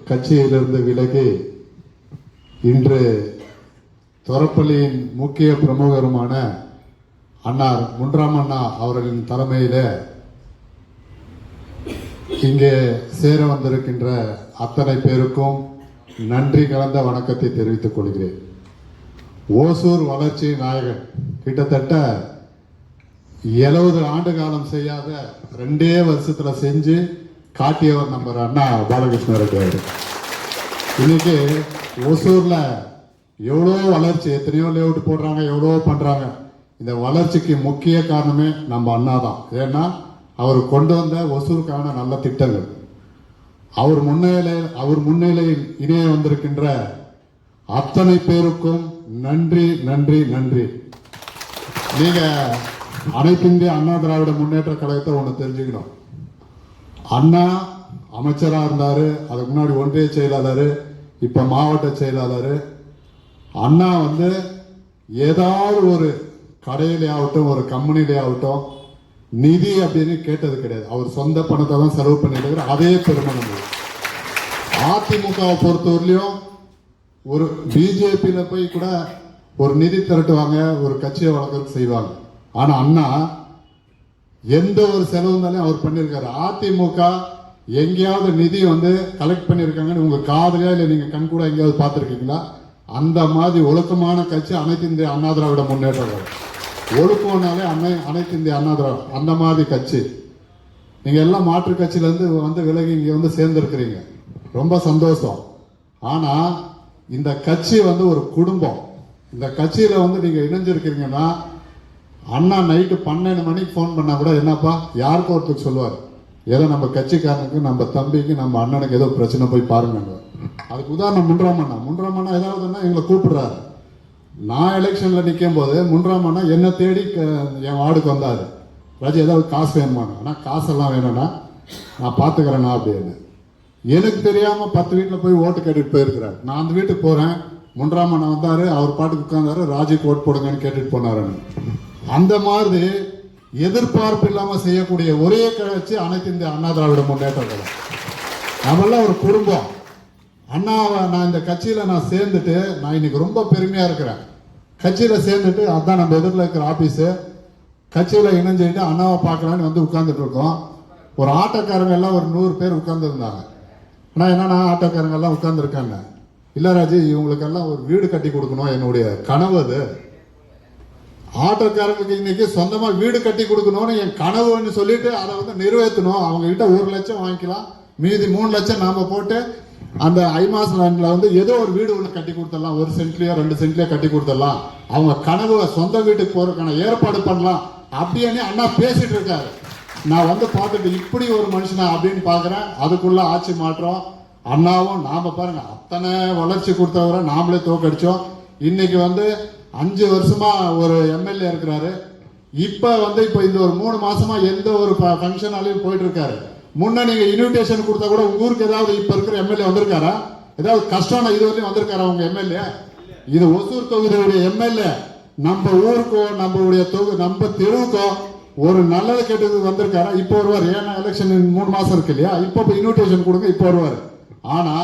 கட்சியிலிருந்து விலகி இன்று தொரப்பள்ளியின் முக்கிய பிரமுகருமான அன்னார் முன்றாம் அண்ணா அவர்களின் தலைமையில் இங்கே சேர வந்திருக்கின்ற அத்தனை பேருக்கும் நன்றி கலந்த வணக்கத்தை தெரிவித்துக் கொள்கிறேன். ஓசூர் வளர்ச்சி நாயகன் கிட்டத்தட்ட 70 ஆண்டு காலம் செய்யாத 2 வருஷத்துல செஞ்சு காட்டியவர் நம்ம அண்ணா பாலகிருஷ்ண ரெட்டி. இன்னைக்கு ஓசூர்ல எவ்வளோ வளர்ச்சி, எத்தனையோ லேஅவுட் போடுறாங்க, எவ்வளோ பண்றாங்க. இந்த வளர்ச்சிக்கு முக்கிய காரணமே நம்ம அண்ணா தான். ஏன்னா அவர் கொண்டு வந்த ஒசூருக்கான நல்ல திட்டங்கள், அவர் முன்னிலையில் இணைய வந்திருக்கின்ற அத்தனை பேருக்கும் நன்றி நன்றி நன்றி. நீங்க அனைத்து இந்திய அண்ணா திராவிட முன்னேற்ற கழகத்தை ஒன்று தெரிஞ்சுக்கணும். அண்ணா அமைச்சராக இருந்தாரு, அதுக்கு முன்னாடி ஒன்றிய செயலாளர், இப்ப மாவட்ட செயலாளர். அண்ணா ஏதாவது ஒரு கடையிலே ஆகட்டும், ஒரு கம்பெனிலே ஆகட்டும், நிதி அப்படின்னு கேட்டது கிடையாது. அவர் சொந்த பணத்தை தான் செலவு பண்ணிட்டு அதே பெருமை. அதிமுகவை பொறுத்தவரையிலையும் ஒரு பிஜேபியில போய் கூட ஒரு நிதி திரட்டுவாங்க, ஒரு கட்சியை வளர்க்க செய்வாங்க. ஆனா அண்ணா எந்த ஒரு செலவு இருந்தாலும் அவர் பண்ணியிருக்காரு. அதிமுக எங்கேயாவது நிதி கலெக்ட் பண்ணியிருக்காங்கன்னு உங்க காதலியா இல்லை நீங்க கண் கூட எங்கேயாவது பார்த்துருக்கீங்களா? அந்த மாதிரி ஒழுக்கமான கட்சி அனைத்து இந்திய அண்ணா திராவிட முன்னேற்ற கழகம். ஒழுக்கம்னாலே அனைத்து இந்திய அண்ணா திராவிட அந்த மாதிரி கட்சி. நீங்க எல்லாம் மாற்று கட்சியிலேருந்து விலகி இங்கே சேர்ந்துருக்கிறீங்க, ரொம்ப சந்தோஷம். ஆனா இந்த கட்சி ஒரு குடும்பம். இந்த கட்சியில நீங்க இணைஞ்சிருக்கிறீங்கன்னா, அண்ணா நைட்டு 12 மணிக்கு ஃபோன் பண்ணா கூட என்னப்பா யாருக்கும் ஒருத்தருக்கு சொல்லுவார், ஏதோ நம்ம கட்சிக்காரனுக்கு, நம்ம தம்பிக்கு, நம்ம அண்ணனுக்கு ஏதோ பிரச்சனை போய் பாருங்க. அதுக்கு உதாரணம் முன்றாம் அண்ணா ஏதாவதுன்னா எங்களை கூப்பிடுறாரு. நான் எலெக்ஷன்ல நிற்கும் போது முன்றாம் அண்ணா என்னை தேடி என் வார்டுக்கு வந்தாரு. ராஜா ஏதாவது காசு வேணுமாண்ணா? ஆனால் காசெல்லாம் வேணும்னா நான் பார்த்துக்கிறேண்ணா அப்படின்னு. எனக்கு தெரியாம 10 வீட்டில் போய் ஓட்டு கேட்டுட்டு போயிருக்கிறார். நான் அந்த வீட்டுக்கு போறேன், முன்றாம் அண்ணா வந்தாரு, அவர் பாட்டுக்கு உட்கார்ந்தாரு, ராஜுக்கு ஓட்டு போடுங்கன்னு கேட்டுட்டு போனாருன்னு. அந்த மாதிரி எதிர்பார்ப்பு இல்லாம செய்யக்கூடிய ஒரே கட்சி அனைத்து இந்திய அண்ணா திராவிட முன்னேற்ற கழகம். நம்மளாம் ஒரு குடும்பம். அண்ணாவை நான் இந்த கட்சியில நான் சேர்ந்துட்டு நான் இன்னைக்கு ரொம்ப பெருமையா இருக்கிறேன். கட்சியில சேர்ந்துட்டு அதான் நம்ம எதிரில் இருக்கிற ஆபீஸு, கட்சியில இணைஞ்சுட்டு அண்ணாவை பார்க்கலான்னு உட்கார்ந்துட்டு இருக்கோம். ஒரு ஆட்டோக்காரங்க எல்லாம் ஒரு 100 பேர் உட்கார்ந்து இருந்தாங்க. ஆனா என்னன்னா ஆட்டோக்காரங்க எல்லாம் உட்கார்ந்து இருக்காங்க. இல்ல ராஜி, இவங்களுக்கெல்லாம் ஒரு வீடு கட்டி கொடுக்கணும், என்னுடைய கனவு அது. ஆட்டோக்காரங்களுக்கு இன்னைக்கு சொந்தமா வீடு கட்டி கொடுக்கணும்னு என் கனவுன்னு சொல்லிட்டு அதை நிறைவேற்றணும். அவங்க கிட்ட 1 லட்சம் வாங்கிக்கலாம், மீதி 3 லட்சம் நாம போட்டு அந்த ஐமாஸ் லேண்ட்ல ஏதோ ஒரு வீடு ஒன்று கட்டி கொடுத்துடலாம், 1 சென்ட்லயோ 2 சென்ட்லயோ கட்டி கொடுத்துடலாம், அவங்க கனவு சொந்த வீட்டுக்கு போறதுக்கான ஏற்பாடு பண்ணலாம் அப்படின்னு அண்ணா பேசிட்டு இருக்காரு. நான் பார்த்துட்டு இப்படி ஒரு மனுஷனா அப்படின்னு பாக்குறேன். அதுக்குள்ள ஆட்சி மாற்றம். அண்ணாவும் நாம பாருங்க, அத்தனை வளர்ச்சி கொடுத்தவரை நாமளே தோக்கடிச்சோம். இன்னைக்கு 5 வருஷமா ஒரு எம்எல்ஏ இருக்கிறாரு. இப்ப இப்ப இந்த ஒரு 3 மாசமா எந்த ஒரு ஃபங்க்ஷனாலையும் போயிட்டு இருக்காரு. முன்ன நீங்க இன்விடேஷன் கொடுத்தா கூட உங்க ஊருக்கு ஏதாவது இப்ப இருக்கிற எம்எல்ஏ வந்திருக்காரா? ஏதாவது கஷ்டம் இதுவரையும் வந்திருக்காரா உங்க எம்எல்ஏ? இது ஒசூர் தொகுதியுடைய எம்எல்ஏ. நம்ம ஊருக்கோ நம்மளுடைய நம்ம தெருவுக்கோ ஒரு நல்லது கேட்டதுக்கு வந்திருக்காரா? இப்ப வருவார். ஏன்னா எலெக்ஷன் 3 மாசம் இருக்கு இல்லையா? இப்ப இன்விடேஷன் கொடுங்க, இப்ப வருவார். ஆனா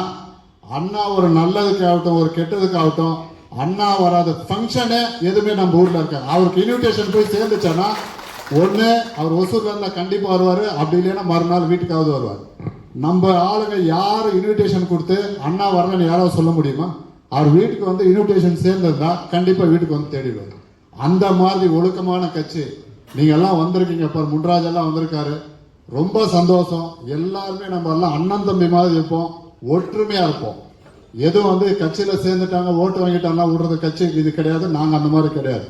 அண்ணா ஒரு நல்லதுக்கு ஆகட்டும், ஒரு கெட்டதுக்கு ஆகட்டும், அண்ணா வராத ஃபங்க்ஷனே எதுவுமே நம்ம ஊர்ல இருக்காங்க. அவருக்கு இன்விடேஷன் போய் சேர்ந்துச்சானா ஒண்ணு அவர் ஒசூர்ல இருந்தா கண்டிப்பா வருவாரு, அப்படி இல்லைன்னா மறுநாள் வீட்டுக்காவது வருவார். நம்ம ஆளுங்க யாரு இன்விடேஷன் கொடுத்து அண்ணா வரலன்னு யாராவது சொல்ல முடியுமா? அவர் வீட்டுக்கு இன்விடேஷன் சேர்ந்திருந்தா கண்டிப்பா வீட்டுக்கு தேடிடுவார். அந்த மாதிரி ஒழுக்கமான கட்சி நீங்க எல்லாம் வந்திருக்கீங்க. இப்ப முன்ராஜ் எல்லாம் வந்திருக்காரு, ரொம்ப சந்தோஷம். எல்லாருமே நம்ம எல்லாம் அண்ணன் தம்பி மாதிரி இருப்போம், ஒற்றுமையா இருப்போம். எதுவும் கட்சியில சேர்ந்துட்டாங்க ஓட்டு வாங்கிட்டாங்க விடுறது கட்சி இது கிடையாது. நாங்க அந்த மாதிரி கிடையாது.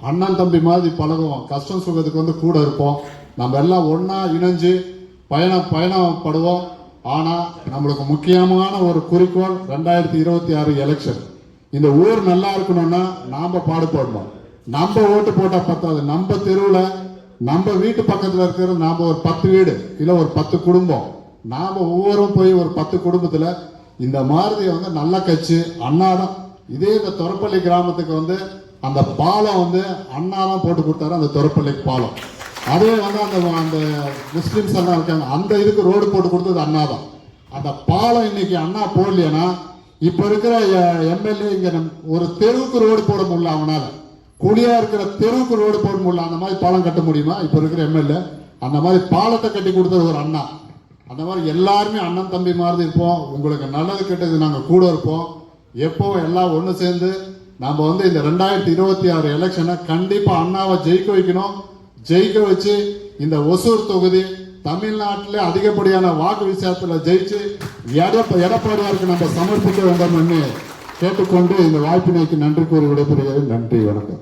அண்ணன் தம்பி மாதிரி பழகுவோம், கஷ்டம் சுகத்துக்கு கூட இருப்போம். நம்ம எல்லாம் ஒன்னா இணைஞ்சு பயணப்படுவோம். ஆனா நம்மளுக்கு முக்கியமான ஒரு குறிக்கோள் 2026 எலெக்ஷன். இந்த ஊர் நல்லா இருக்கணும்னா நாம பாடுபடணும். நம்ம ஓட்டு போட்டா பத்தாது. நம்ம தெருவுல நம்ம வீட்டு பக்கத்துல இருக்கிற நாம ஒரு 10 வீடு இல்ல ஒரு 10 குடும்பம், நாம ஒவ்வொருவரும் போய் ஒரு 10 குடும்பத்துல இந்த மாதிரி நல்ல கட்சி அண்ணா தான். இதே இந்த தொரப்பள்ளி கிராமத்துக்கு அந்த பாலம் அண்ணா தான் போட்டு கொடுத்தாரு. அந்த தொரப்பள்ளி பாலம் அதே அந்த முஸ்லிம்ஸ் எல்லாம் இருக்காங்க, அந்த இதுக்கு ரோடு போட்டு கொடுத்தது அண்ணா தான். அந்த பாலம் இன்னைக்கு அண்ணா போடலைன்னா இப்ப இருக்கிற எம்எல்ஏ இங்க ஒரு தெருவுக்கு ரோடு போட முடியல, அவனால குழியா இருக்கிற தெருவுக்கு ரோடு போட முடியல. அந்த மாதிரி பாலம் கட்ட முடியுமா இப்ப இருக்கிற எம்எல்ஏ? அந்த மாதிரி பாலத்தை கட்டி கொடுத்தது ஒரு அண்ணா. அந்த மாதிரி எல்லாருமே அண்ணன் தம்பி மாதிரி இருப்போம். உங்களுக்கு நல்லது கெட்டது நாங்க கூட இருப்போம். எப்போ எல்லாம் ஒண்ணு சேர்ந்து நம்ம வந்து இந்த 2026 எலெக்ஷனை கண்டிப்பா அண்ணாவை ஜெயிக்க வைக்கணும். ஜெயிக்க வச்சு இந்த ஒசூர் தொகுதி தமிழ்நாட்டிலே அதிகப்படியான வாக்கு வித்தியாசத்தில் ஜெயிச்சு எடப்பாடியாருக்கு நம்ம சமர்ப்பிக்க வேண்டும் என்று கேட்டுக்கொண்டு இந்த வாய்ப்பினைக்கு நன்றி கூறி விடைபெறுகிறேன். நன்றி, வணக்கம்.